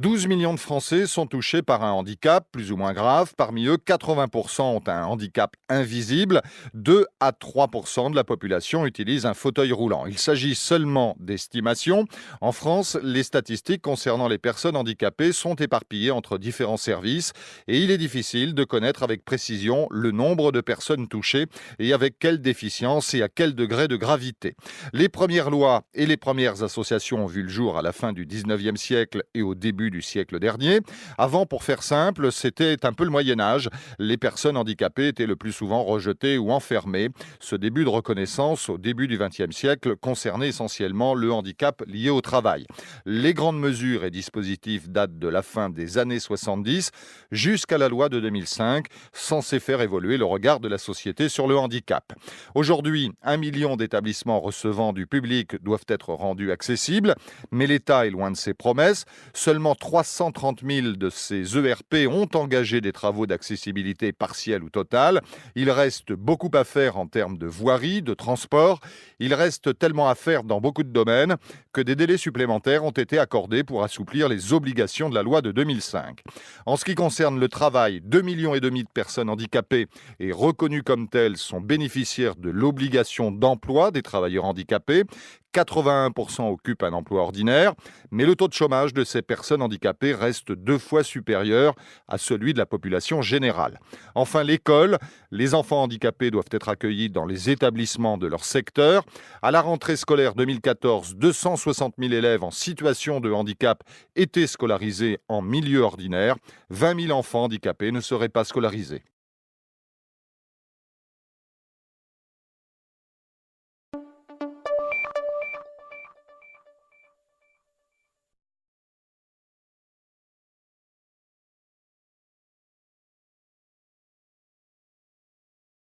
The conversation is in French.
12 millions de Français sont touchés par un handicap plus ou moins grave. Parmi eux, 80% ont un handicap invisible. 2 à 3% de la population utilise un fauteuil roulant. Il s'agit seulement d'estimations. En France, les statistiques concernant les personnes handicapées sont éparpillées entre différents services et il est difficile de connaître avec précision le nombre de personnes touchées et avec quelle déficience et à quel degré de gravité. Les premières lois et les premières associations ont vu le jour à la fin du 19e siècle et au début du siècle dernier. Avant, pour faire simple, c'était un peu le Moyen-Âge. Les personnes handicapées étaient le plus souvent rejetées ou enfermées. Ce début de reconnaissance au début du XXe siècle concernait essentiellement le handicap lié au travail. Les grandes mesures et dispositifs datent de la fin des années 70 jusqu'à la loi de 2005, censée faire évoluer le regard de la société sur le handicap. Aujourd'hui, 1 million d'établissements recevant du public doivent être rendus accessibles, mais l'État est loin de ses promesses. Seulement 330 000 de ces ERP ont engagé des travaux d'accessibilité partielle ou totale. Il reste beaucoup à faire en termes de voirie, de transport. Il reste tellement à faire dans beaucoup de domaines que des délais supplémentaires ont été accordés pour assouplir les obligations de la loi de 2005. En ce qui concerne le travail, 2,5 millions de personnes handicapées et reconnues comme telles sont bénéficiaires de l'obligation d'emploi des travailleurs handicapés. 81% occupent un emploi ordinaire, mais le taux de chômage de ces personnes handicapées reste 2 fois supérieur à celui de la population générale. Enfin, l'école. Les enfants handicapés doivent être accueillis dans les établissements de leur secteur. À la rentrée scolaire 2014, 260 000 élèves en situation de handicap étaient scolarisés en milieu ordinaire. 20 000 enfants handicapés ne seraient pas scolarisés.